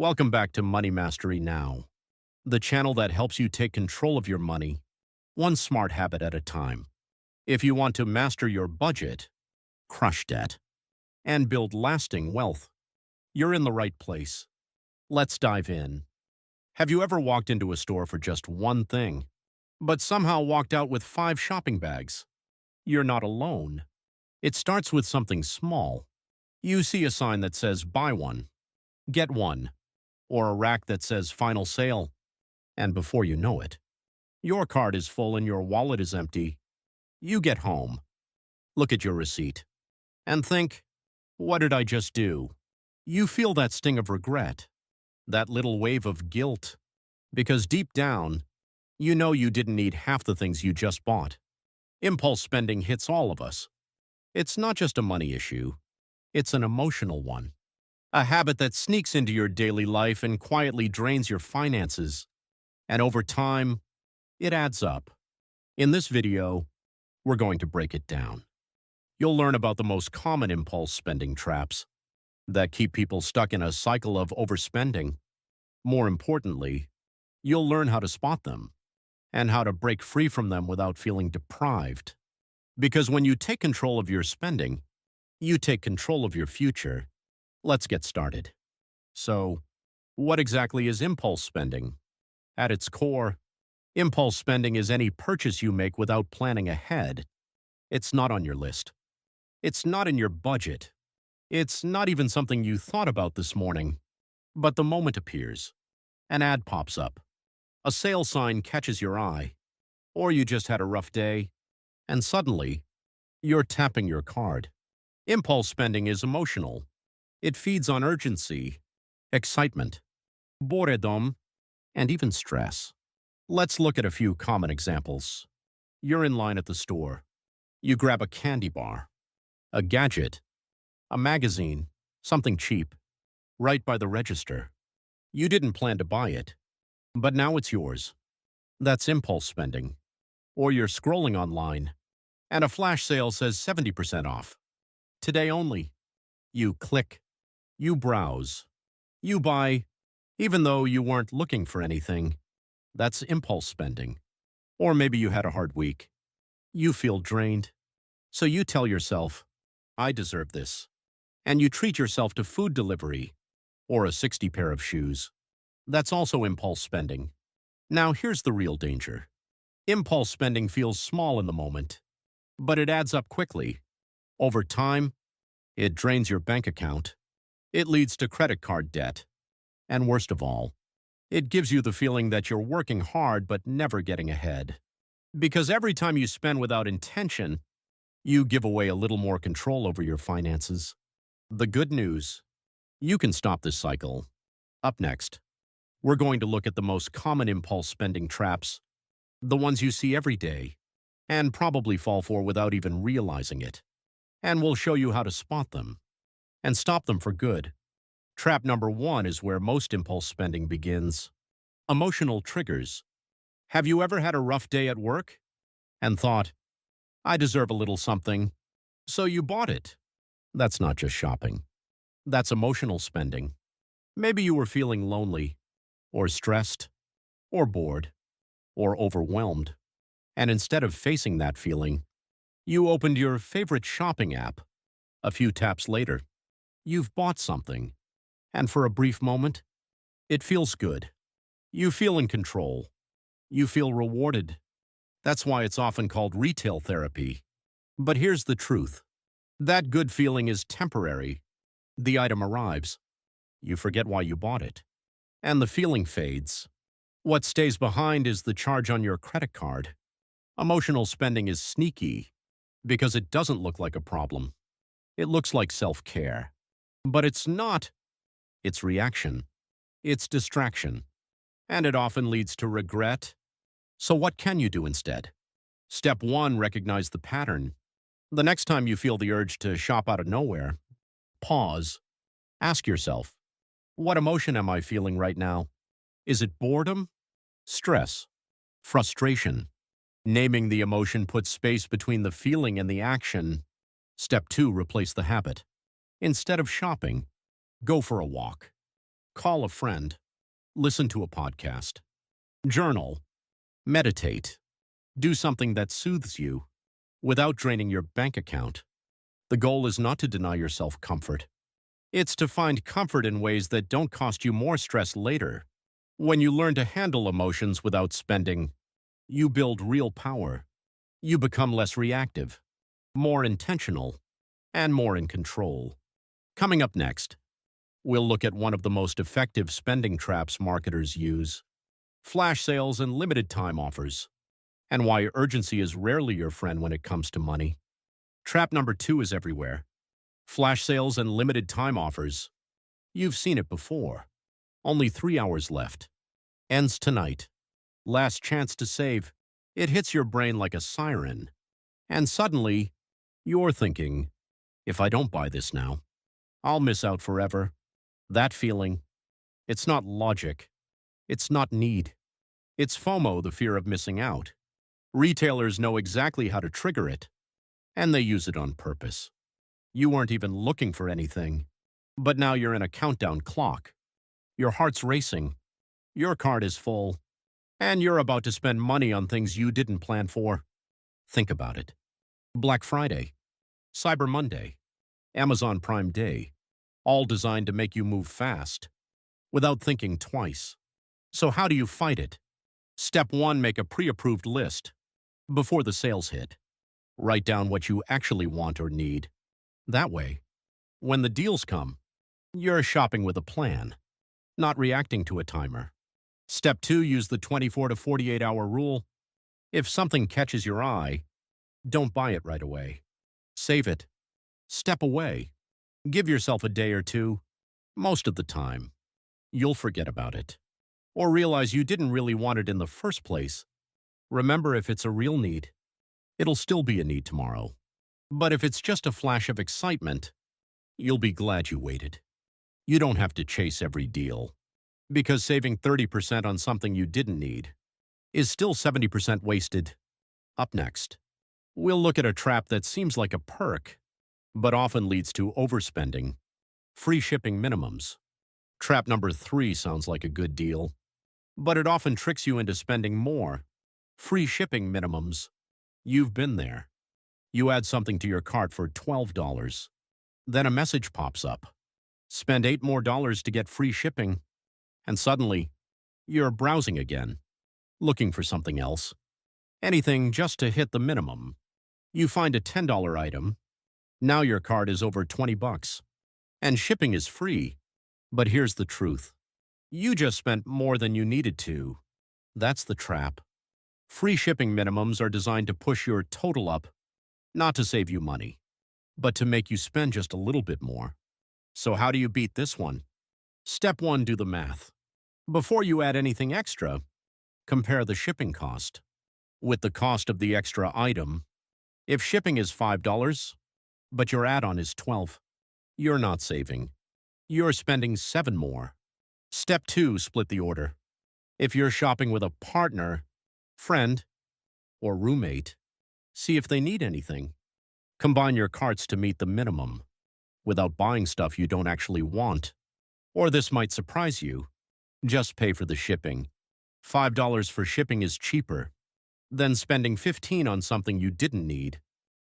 Welcome back to Money Mastery Now, the channel that helps you take control of your money, one smart habit at a time. If you want to master your budget, crush debt, and build lasting wealth, you're in the right place. Let's dive in. Have you ever walked into a store for just one thing, but somehow walked out with 5 shopping bags? You're not alone. It starts with something small. You see a sign that says buy one, get one, or a rack that says final sale, and before you know it, your cart is full and your wallet is empty. You get home, look at your receipt, and think, what did I just do? You feel that sting of regret, that little wave of guilt, because deep down, you know you didn't need half the things you just bought. Impulse spending hits all of us. It's not just a money issue, it's an emotional one. A habit that sneaks into your daily life and quietly drains your finances. And over time, it adds up. In this video, we're going to break it down. You'll learn about the most common impulse spending traps that keep people stuck in a cycle of overspending. More importantly, you'll learn how to spot them and how to break free from them without feeling deprived. Because when you take control of your spending, you take control of your future. Let's get started. So, what exactly is impulse spending? At its core, impulse spending is any purchase you make without planning ahead. It's not on your list. It's not in your budget. It's not even something you thought about this morning. But the moment appears, an ad pops up, a sale sign catches your eye, or you just had a rough day, and suddenly, you're tapping your card. Impulse spending is emotional. It feeds on urgency, excitement, boredom, and even stress. Let's look at a few common examples. You're in line at the store. You grab a candy bar, a gadget, a magazine, something cheap, right by the register. You didn't plan to buy it, but now it's yours. That's impulse spending. Or you're scrolling online, and a flash sale says 70% off. Today only. You click. You browse. You buy, even though you weren't looking for anything. That's impulse spending. Or maybe you had a hard week. You feel drained. So you tell yourself, I deserve this. And you treat yourself to food delivery or a 60 pair of shoes. That's also impulse spending. Now here's the real danger. Impulse spending feels small in the moment, but it adds up quickly. Over time, it drains your bank account. It leads to credit card debt. And worst of all, it gives you the feeling that you're working hard but never getting ahead. Because every time you spend without intention, you give away a little more control over your finances. The good news, you can stop this cycle. Up next, we're going to look at the most common impulse spending traps, the ones you see every day, and probably fall for without even realizing it. And we'll show you how to spot them and stop them for good. Trap number 1 is where most impulse spending begins. Emotional triggers. Have you ever had a rough day at work and thought, I deserve a little something, so you bought it? That's not just shopping. That's emotional spending. Maybe you were feeling lonely, or stressed, or bored, or overwhelmed. And instead of facing that feeling, you opened your favorite shopping app. A few taps later, you've bought something. And for a brief moment, it feels good. You feel in control. You feel rewarded. That's why it's often called retail therapy. But here's the truth. That good feeling is temporary. The item arrives. You forget why you bought it. And the feeling fades. What stays behind is the charge on your credit card. Emotional spending is sneaky because it doesn't look like a problem. It looks like self-care. But it's not. It's reaction. It's distraction. And it often leads to regret. So what can you do instead? Step 1, recognize the pattern. The next time you feel the urge to shop out of nowhere, pause. Ask yourself, what emotion am I feeling right now? Is it boredom? Stress? Frustration? Naming the emotion puts space between the feeling and the action. Step 2, replace the habit. Instead of shopping, go for a walk. Call a friend. Listen to a podcast. Journal. Meditate. Do something that soothes you without draining your bank account. The goal is not to deny yourself comfort. It's to find comfort in ways that don't cost you more stress later. When you learn to handle emotions without spending, you build real power. You become less reactive, more intentional, and more in control. Coming up next, we'll look at one of the most effective spending traps marketers use: flash sales and limited time offers, and why urgency is rarely your friend when it comes to money. Trap number 2 is everywhere: flash sales and limited time offers. You've seen it before. Only 3 hours left. Ends tonight. Last chance to save. It hits your brain like a siren. And suddenly, you're thinking, if I don't buy this now, I'll miss out forever. That feeling, it's not logic. It's not need. It's FOMO, the fear of missing out. Retailers know exactly how to trigger it, and they use it on purpose. You weren't even looking for anything, but now you're in a countdown clock. Your heart's racing. Your card is full, and you're about to spend money on things you didn't plan for. Think about it. Black Friday, Cyber Monday, Amazon Prime Day, all designed to make you move fast, without thinking twice. So how do you fight it? Step 1, make a pre-approved list. Before the sales hit, write down what you actually want or need. That way, when the deals come, you're shopping with a plan, not reacting to a timer. Step 2, use the 24 to 48 hour rule. If something catches your eye, don't buy it right away. Save it. Step away. Give yourself a day or two. Most of the time, you'll forget about it, or realize you didn't really want it in the first place. Remember, if it's a real need, it'll still be a need tomorrow. But if it's just a flash of excitement, you'll be glad you waited. You don't have to chase every deal, because saving 30% on something you didn't need is still 70% wasted. Up next, we'll look at a trap that seems like a perk, but often leads to overspending: free shipping minimums. Trap number 3 sounds like a good deal, but it often tricks you into spending more. Free shipping minimums. You've been there. You add something to your cart for $12. Then a message pops up. Spend $8 more to get free shipping. And suddenly, you're browsing again, looking for something else. Anything just to hit the minimum. You find a $10 item. Now your cart is over $20. And shipping is free. But here's the truth: you just spent more than you needed to. That's the trap. Free shipping minimums are designed to push your total up, not to save you money, but to make you spend just a little bit more. So how do you beat this one? Step 1, do the math. Before you add anything extra, compare the shipping cost with the cost of the extra item. If shipping is $5, but your add-on is $12, you're not saving. You're spending $7 more. Step 2, split the order. If you're shopping with a partner, friend, or roommate, see if they need anything. Combine your carts to meet the minimum, without buying stuff you don't actually want. Or this might surprise you: just pay for the shipping. $5 for shipping is cheaper than spending $15 on something you didn't need.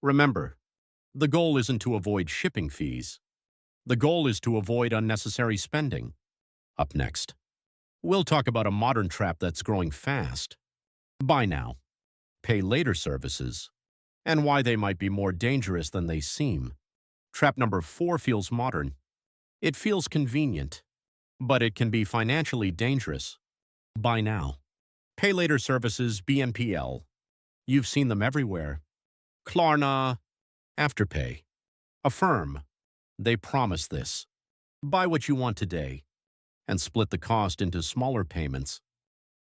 Remember, the goal isn't to avoid shipping fees. The goal is to avoid unnecessary spending. Up next, we'll talk about a modern trap that's growing fast: buy now, pay later services, and why they might be more dangerous than they seem. Trap number 4 feels modern. It feels convenient, but it can be financially dangerous. Buy now, pay later services, BNPL. You've seen them everywhere. Klarna, Afterpay, Affirm. They promise this: buy what you want today, and split the cost into smaller payments.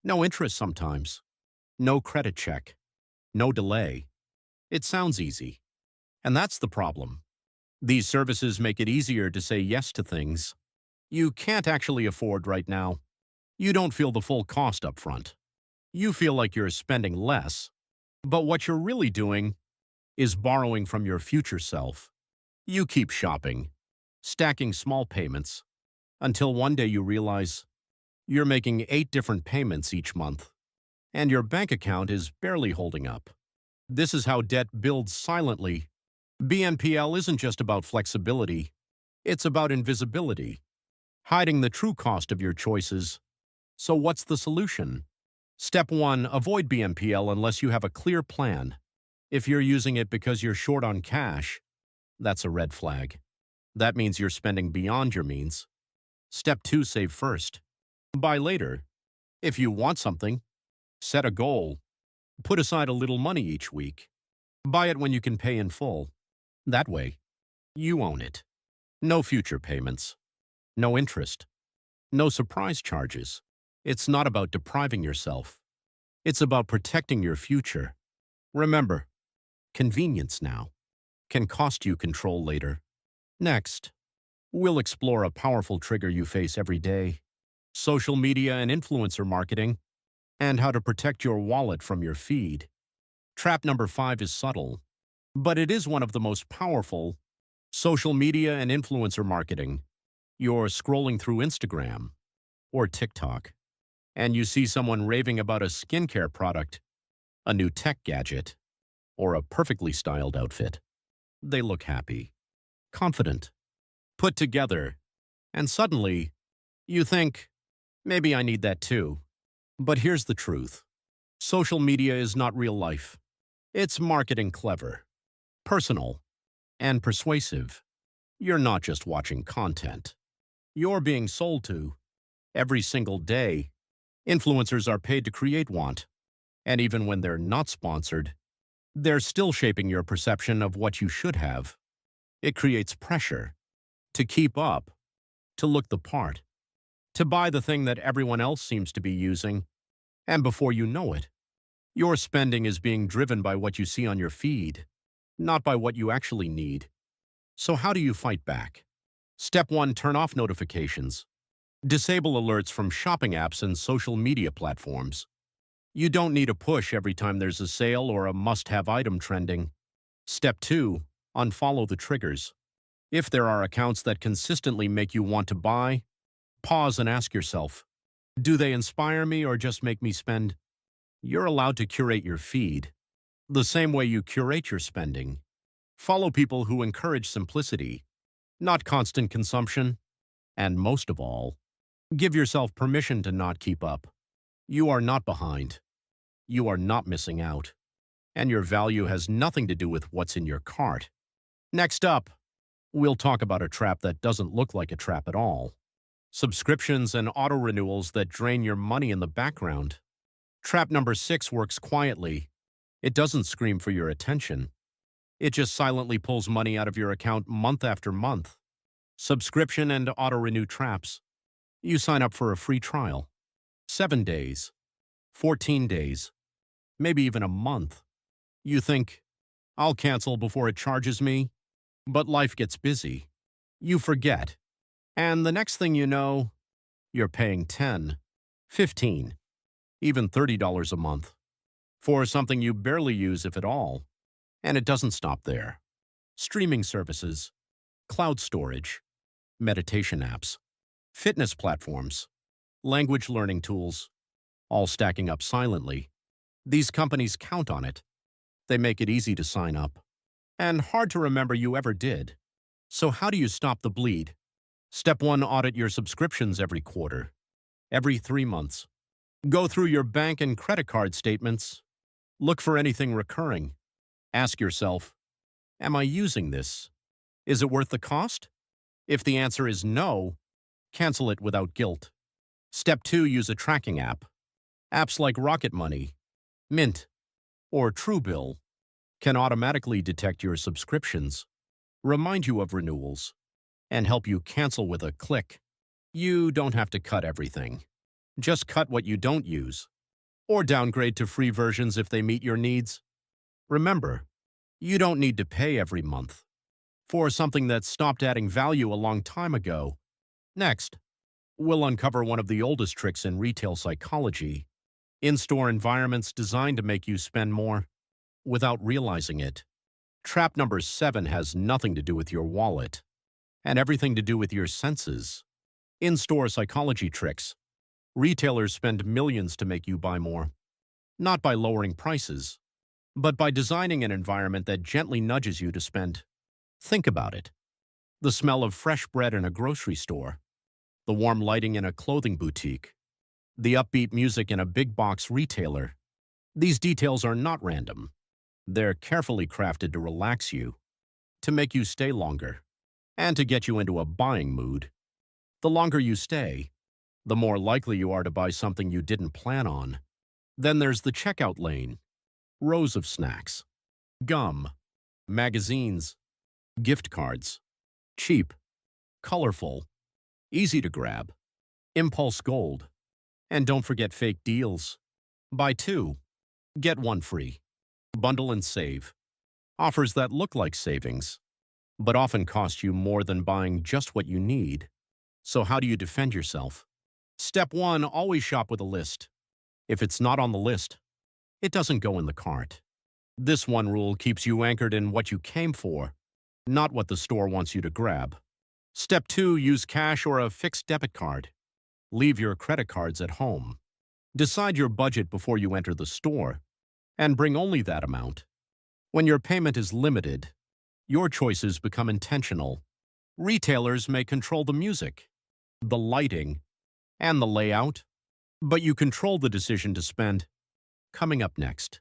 No interest sometimes. No credit check. No delay. It sounds easy. And that's the problem. These services make it easier to say yes to things you can't actually afford right now. You don't feel the full cost up front. You feel like you're spending less, but what you're really doing is borrowing from your future self. You keep shopping, stacking small payments, until one day you realize you're making 8 different payments each month, and your bank account is barely holding up. This is how debt builds silently. BNPL isn't just about flexibility, it's about invisibility, hiding the true cost of your choices. So what's the solution? Step 1. Avoid BNPL unless you have a clear plan. If you're using it because you're short on cash, that's a red flag. That means you're spending beyond your means. Step 2. Save first. Buy later. If you want something, set a goal. Put aside a little money each week. Buy it when you can pay in full. That way, you own it. No future payments. No interest. No surprise charges. It's not about depriving yourself. It's about protecting your future. Remember, convenience now can cost you control later. Next, we'll explore a powerful trigger you face every day: social media and influencer marketing, and how to protect your wallet from your feed. Trap number 5 is subtle, but it is one of the most powerful. Social media and influencer marketing. You're scrolling through Instagram or TikTok, and you see someone raving about a skincare product, a new tech gadget, or a perfectly styled outfit. They look happy, confident, put together, and suddenly you think, maybe I need that too. But here's the truth. Social media is not real life. It's marketing clever, personal, and persuasive. You're not just watching content. You're being sold to. Every single day, influencers are paid to create want. And even when they're not sponsored, they're still shaping your perception of what you should have. It creates pressure to keep up, to look the part, to buy the thing that everyone else seems to be using. And before you know it, your spending is being driven by what you see on your feed, not by what you actually need. So how do you fight back? Step 1. Turn off notifications. Disable alerts from shopping apps and social media platforms. You don't need a push every time there's a sale or a must-have item trending. Step 2. Unfollow the triggers. If there are accounts that consistently make you want to buy, pause and ask yourself, do they inspire me or just make me spend? You're allowed to curate your feed, the same way you curate your spending. Follow people who encourage simplicity, not constant consumption. And most of all, give yourself permission to not keep up. You are not behind. You are not missing out. And your value has nothing to do with what's in your cart. Next up, we'll talk about a trap that doesn't look like a trap at all. Subscriptions and auto-renewals that drain your money in the background. Trap number 6 works quietly. It doesn't scream for your attention. It just silently pulls money out of your account month after month. Subscription and auto-renew traps. You sign up for a free trial. 7 days. 14 days. Maybe even a month. You think, I'll cancel before it charges me. But life gets busy. You forget. And the next thing you know, you're paying $10, $15, even $30 a month for something you barely use, if at all. And it doesn't stop there. Streaming services, cloud storage, meditation apps, fitness platforms, language learning tools, all stacking up silently. These companies count on it. They make it easy to sign up, and hard to remember you ever did. So how do you stop the bleed? Step 1. Audit your subscriptions every quarter, every 3 months. Go through your bank and credit card statements. Look for anything recurring. Ask yourself, am I using this? Is it worth the cost? If the answer is no, cancel it without guilt. Step 2. Use a tracking app. Apps like Rocket Money, Mint, or Truebill can automatically detect your subscriptions, remind you of renewals, and help you cancel with a click. You don't have to cut everything. Just cut what you don't use, or downgrade to free versions if they meet your needs. Remember, you don't need to pay every month for something that stopped adding value a long time ago. Next, we'll uncover one of the oldest tricks in retail psychology: in-store environments designed to make you spend more without realizing it. Trap number 7 has nothing to do with your wallet and everything to do with your senses. In-store psychology tricks. Retailers spend millions to make you buy more, not by lowering prices, but by designing an environment that gently nudges you to spend. Think about it. The smell of fresh bread in a grocery store, the warm lighting in a clothing boutique, the upbeat music in a big box retailer. These details are not random. They're carefully crafted to relax you, to make you stay longer, and to get you into a buying mood. The longer you stay, the more likely you are to buy something you didn't plan on. Then there's the checkout lane. Rows of snacks, gum, magazines, gift cards. Cheap, colorful, easy to grab. Impulse gold. And don't forget fake deals. Buy two, get one free. Bundle and save. Offers that look like savings, but often cost you more than buying just what you need. So how do you defend yourself? Step 1, always shop with a list. If it's not on the list, it doesn't go in the cart. This one rule keeps you anchored in what you came for, not what the store wants you to grab. Step 2, use cash or a fixed debit card. Leave your credit cards at home. Decide your budget before you enter the store, and bring only that amount. When your payment is limited, your choices become intentional. Retailers may control the music, the lighting, and the layout, but you control the decision to spend. Coming up next,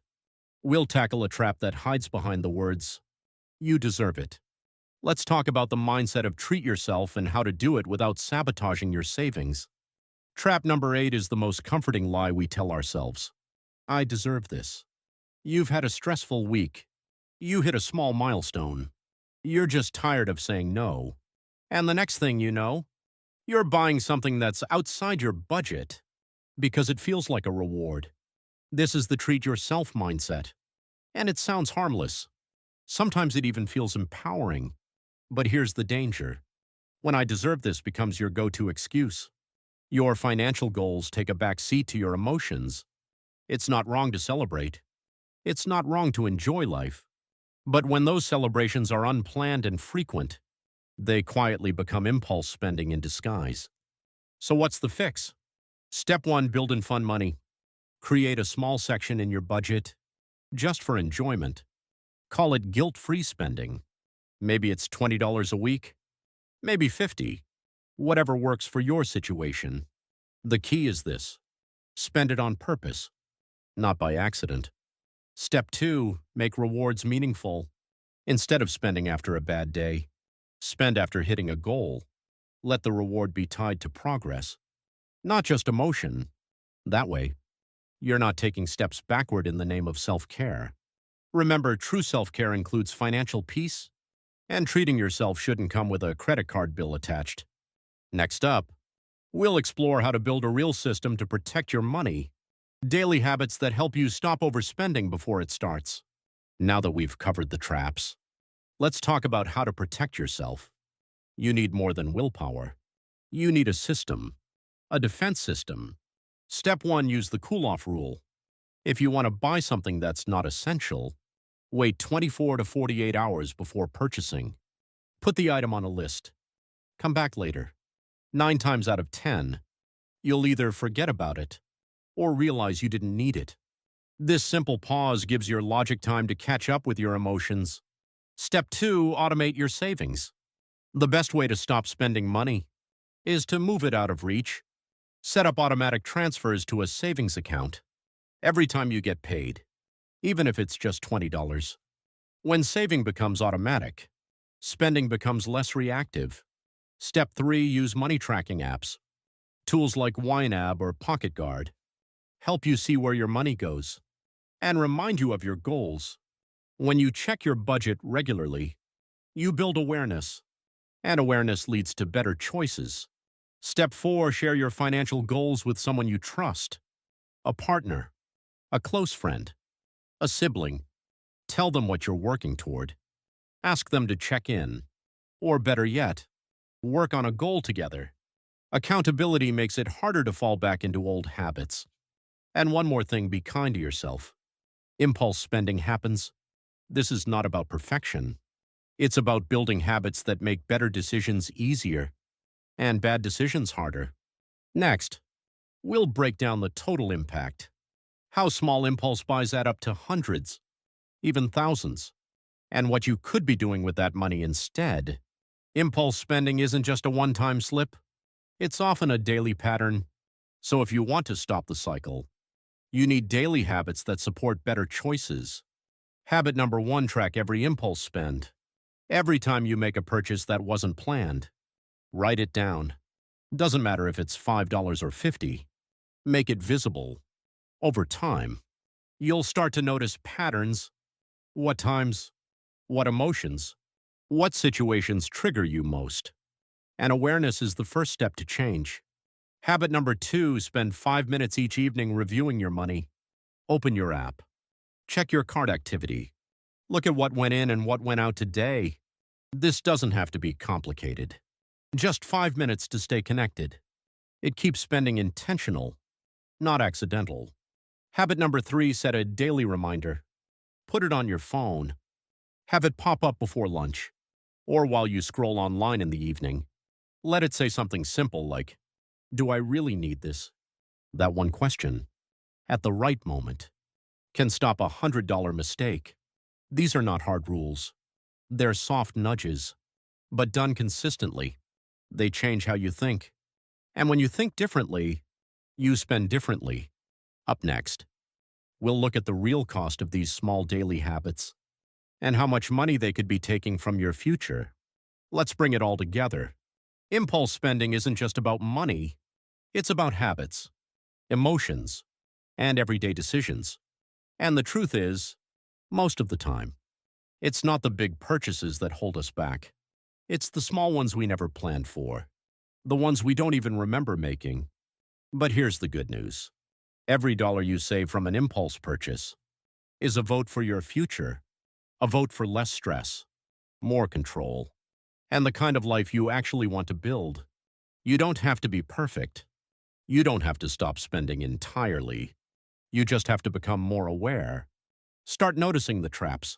we'll tackle a trap that hides behind the words, "You deserve it." Let's talk about the mindset of treat yourself and how to do it without sabotaging your savings. Trap number 8 is the most comforting lie we tell ourselves. I deserve this. You've had a stressful week. You hit a small milestone. You're just tired of saying no. And the next thing you know, you're buying something that's outside your budget because it feels like a reward. This is the treat yourself mindset. And it sounds harmless. Sometimes it even feels empowering. But here's the danger. When I deserve this becomes your go-to excuse. Your financial goals take a back seat to your emotions. It's not wrong to celebrate. It's not wrong to enjoy life. But when those celebrations are unplanned and frequent, they quietly become impulse spending in disguise. So what's the fix? Step 1, build and fund money. Create a small section in your budget just for enjoyment. Call it guilt-free spending. Maybe it's $20 a week, maybe $50, whatever works for your situation. The key is this: spend it on purpose, not by accident. Step 2, make rewards meaningful. Instead of spending after a bad day, spend after hitting a goal. Let the reward be tied to progress, not just emotion. That way, you're not taking steps backward in the name of self-care. Remember, true self-care includes financial peace, and treating yourself shouldn't come with a credit card bill attached. Next up, we'll explore how to build a real system to protect your money. Daily habits that help you stop overspending before it starts. Now that we've covered the traps, let's talk about how to protect yourself. You need more than willpower. You need a system, a defense system. Step 1, use the cool-off rule. If you want to buy something that's not essential, wait 24 to 48 hours before purchasing. Put the item on a list. Come back later. 9 times out of 10, you'll either forget about it or realize you didn't need it. This simple pause gives your logic time to catch up with your emotions. Step 2, automate your savings. The best way to stop spending money is to move it out of reach. Set up automatic transfers to a savings account every time you get paid, even if it's just $20. When saving becomes automatic, spending becomes less reactive. Step 3, use money tracking apps. Tools like YNAB or PocketGuard help you see where your money goes and remind you of your goals. When you check your budget regularly, you build awareness, and awareness leads to better choices. Step 4, share your financial goals with someone you trust. A partner, a close friend, a sibling. Tell them what you're working toward. Ask them to check in. Or better yet, work on a goal together. Accountability makes it harder to fall back into old habits. And one more thing, be kind to yourself. Impulse spending happens. This is not about perfection. It's about building habits that make better decisions easier. and bad decisions harder. Next, we'll break down the total impact, how small impulse buys add up to hundreds, even thousands, and what you could be doing with that money instead. Impulse spending isn't just a one-time slip. It's often a daily pattern. So if you want to stop the cycle, you need daily habits that support better choices. Habit number 1, track every impulse spend. Every time you make a purchase that wasn't planned, write it down. Doesn't matter if it's $5 or 50. Make it visible. Over time, you'll start to notice patterns. What times, what emotions, what situations trigger you most. And awareness is the first step to change. Habit number 2, spend 5 minutes each evening reviewing your money. Open your app. Check your card activity. Look at what went in and what went out today. This doesn't have to be complicated. Just 5 minutes to stay connected. It keeps spending intentional, not accidental. Habit number 3, set a daily reminder. Put it on your phone. Have it pop up before lunch, or while you scroll online in the evening. Let it say something simple like, "Do I really need this?" That one question, at the right moment, can stop a $100 mistake. These are not hard rules. They're soft nudges, but done consistently, they change how you think. And when you think differently, you spend differently. Up next, we'll look at the real cost of these small daily habits and how much money they could be taking from your future. Let's bring it all together. Impulse spending isn't just about money. It's about habits, emotions, and everyday decisions. And the truth is, most of the time, it's not the big purchases that hold us back. It's the small ones we never planned for, the ones we don't even remember making. But here's the good news. Every dollar you save from an impulse purchase is a vote for your future, a vote for less stress, more control, and the kind of life you actually want to build. You don't have to be perfect. You don't have to stop spending entirely. You just have to become more aware. Start noticing the traps.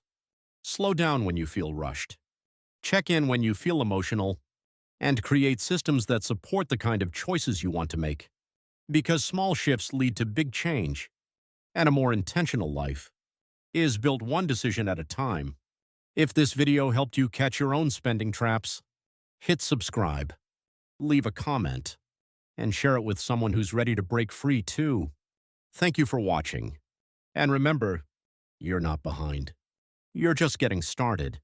Slow down when you feel rushed. Check in when you feel emotional, and create systems that support the kind of choices you want to make. Because small shifts lead to big change, and a more intentional life is built one decision at a time. If this video helped you catch your own spending traps, hit subscribe, leave a comment, and share it with someone who's ready to break free too. Thank you for watching. And remember, you're not behind. You're just getting started.